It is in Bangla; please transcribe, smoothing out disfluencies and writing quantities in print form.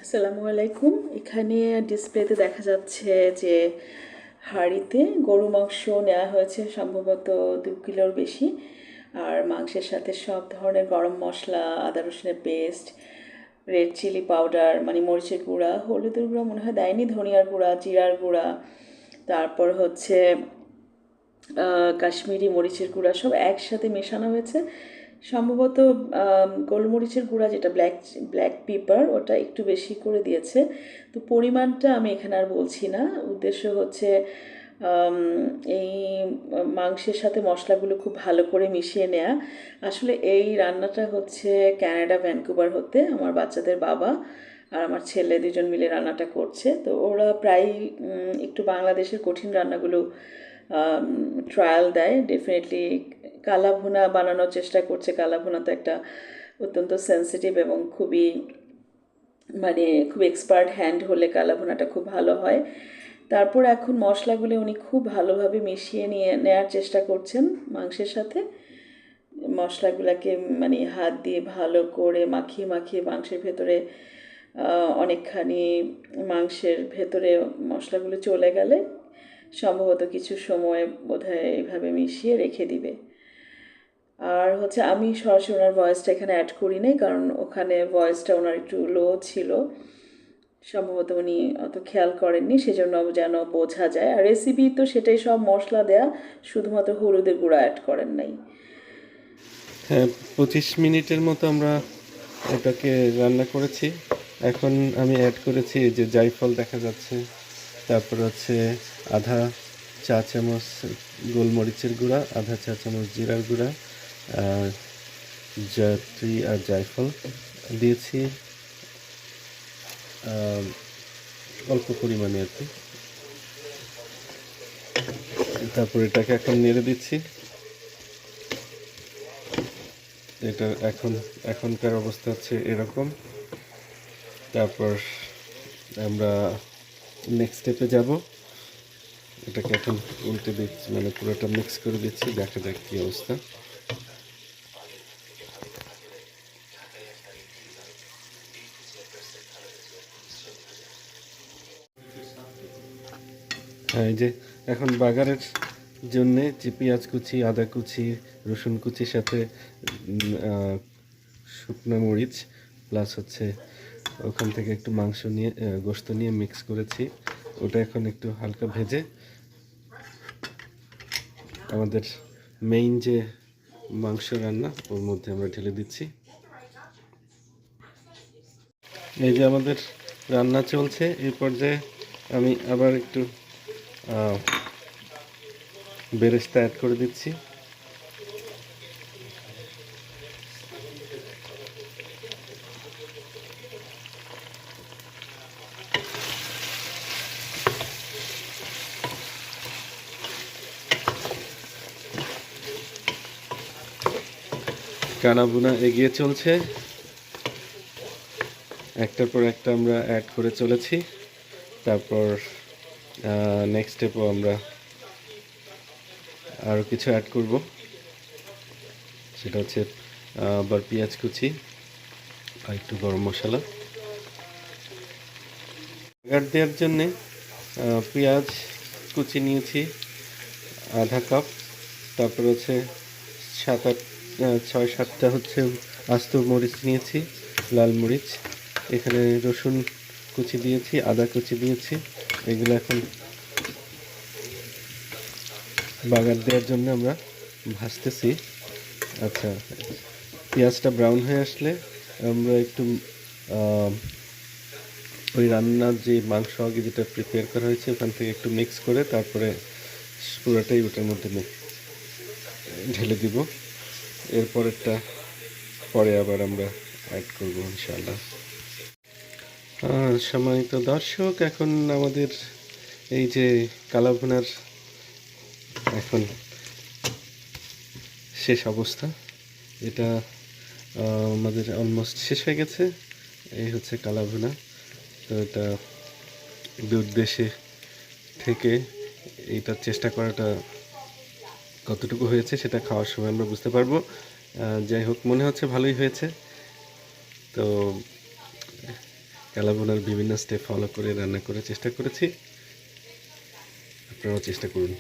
আসসালামু আলাইকুম। এখানে ডিসপ্লেতে দেখা যাচ্ছে যে হাঁড়িতে গরু মাংস নেওয়া হয়েছে সম্ভবত 2 কিলোর বেশি। আর মাংসের সাথে সব ধরনের গরম মশলা, আদা রসুনের পেস্ট, রেড চিলি পাউডার মানে মরিচের গুঁড়া, হলুদের গুঁড়া মনে হয় দেয়নি, ধনিয়ার গুঁড়া, জিরার গুঁড়া, তারপর হচ্ছে কাশ্মীরি মরিচের গুঁড়া সব একসাথে মেশানো হয়েছে। সম্ভবত গোলমরিচের গুঁড়া যেটা ব্ল্যাক ব্ল্যাক পেপার ওটা একটু বেশি করে দিয়েছে। তো পরিমাণটা আমি এখানে আর বলছি না। উদ্দেশ্য হচ্ছে এই মাংসের সাথে মশলাগুলো খুব ভালো করে মিশিয়ে নেওয়া। আসলে এই রান্নাটা হচ্ছে ক্যানাডা ভ্যানকুভার হতে আমার বাচ্চাদের বাবা আর আমার ছেলে দুজন মিলে রান্নাটা করছে। তো ওরা প্রায় একটু বাংলাদেশের কঠিন রান্নাগুলো ট্রায়াল দেয়। ডেফিনেটলি কালা ভুনা বানানোর চেষ্টা করছে। কালা ভুনা তো একটা অত্যন্ত সেন্সিটিভ এবং খুবই মানে খুব এক্সপার্ট হ্যান্ড হলে কালা ভুনাটা খুব ভালো হয়। তারপর এখন মশলাগুলো উনি খুব ভালোভাবে মিশিয়ে নেওয়ার চেষ্টা করছেন মাংসের সাথে। মশলাগুলোকে মানে হাত দিয়ে ভালো করে মাখিয়ে মাখিয়ে মাংসের ভেতরে অনেকখানি মাংসের ভেতরে মশলাগুলো চলে গেলে সম্ভবত কিছু সময় বোধহয় এইভাবে মিশিয়ে রেখে দিবে। আর হচ্ছে আমি সরাসরি ওনার ভয়েসটা এখানে অ্যাড করি নাই, কারণ ওখানে ভয়েসটা ওনার একটু লো ছিল, সম্ভবত উনি অত খেয়াল করেননি, সেজন্য যেন বোঝা যায়। আর রেসিপি তো সেটাই, সব মশলা দেয়া, শুধুমাত্র হলুদের গুঁড়া অ্যাড করেন নাই। হ্যাঁ, 25 মিনিটের মতো আমরা এটাকে রান্না করেছি। এখন আমি অ্যাড করেছি যে জায়ফল দেখা যাচ্ছে, তারপর হচ্ছে আধা চা চামচ গোলমরিচের গুঁড়া, আধা চা চামচ জিরার গুঁড়া, জায়ত্রী আর জায়ফল দিয়েছি অল্প পরিমাণে আর কি। তারপর এটাকে এখন নেড়ে দিচ্ছি। এটা এখনকার অবস্থা হচ্ছে এরকম। তারপর আমরা নেক্সট স্টেপে যাব। এটাকে এখন উল্টে দিচ্ছি, মানে পুরোটা মিক্স করে দিচ্ছি, দেখা যাক কী অবস্থা। হ্যাঁ, এই যে এখন বাগারের জন্যে যে পেঁয়াজ কুচি, আদা কুচি, রসুন কুচির সাথে শুকনো মরিচ প্লাস হচ্ছে ওখান থেকে একটু মাংস নিয়ে গোশত নিয়ে মিক্স করেছি। ওটা এখন একটু হালকা ভেজে আমাদের মেইন যে মাংস রান্না ওর মধ্যে আমরা ঢেলে দিচ্ছি। এই যে আমাদের রান্না চলছে, এই পর্যায়ে আমি আবার একটু বেরেস্তা অ্যাড করে দিচ্ছি। কানাভুনা এগিয়ে চলছে, একটার পর একটা আমরা অ্যাড করে চলেছি। তারপর নেক্সট স্টেপও আমরা আরও কিছু অ্যাড করব, সেটা হচ্ছে আবার পেঁয়াজ কুচি আর একটু গরম মশলা। বাগার দেওয়ার জন্যে পেঁয়াজ কুচি নিয়েছি আধা কাপ, তারপর হচ্ছে 6-7টা হচ্ছে আস্ত মরিচ নিয়েছি, লাল মরিচ। এখানে রসুন কুচি দিয়েছি, আদা কুচি দিয়েছি। এগুলো এখন বাগার দেওয়ার জন্য আমরা ভাজতেছি। আচ্ছা, পেঁয়াজটা ব্রাউন হয়ে আসলে আমরা একটু ওই রান্নার যে মাংস আগে যেটা প্রিপেয়ার করা হয়েছে ওখান থেকে একটু মিক্স করে তারপরে পুরোটাই ওটার মধ্যে ঢেলে দিব। এরপরেরটা পরে আবার আমরা অ্যাড করবো ইনশাআল্লাহ। সম্মানিত দর্শক, এখন আমাদের এই যে কালাভুনার এখন শেষ অবস্থা, এটা আমাদের অলমোস্ট শেষ হয়ে গেছে। এই হচ্ছে কালাভুনা। তো এটা দূর দেশে থেকে এইটার চেষ্টা করাটা কতটুকু হয়েছে সেটা খাওয়ার সময় আমরা বুঝতে পারবো। যাই হোক, মনে হচ্ছে ভালোই হয়েছে। তো কালাভুনার বিভিন্ন স্টেপ ফলো করে রান্না করার চেষ্টা করেছি, আপনারাও চেষ্টা করুন।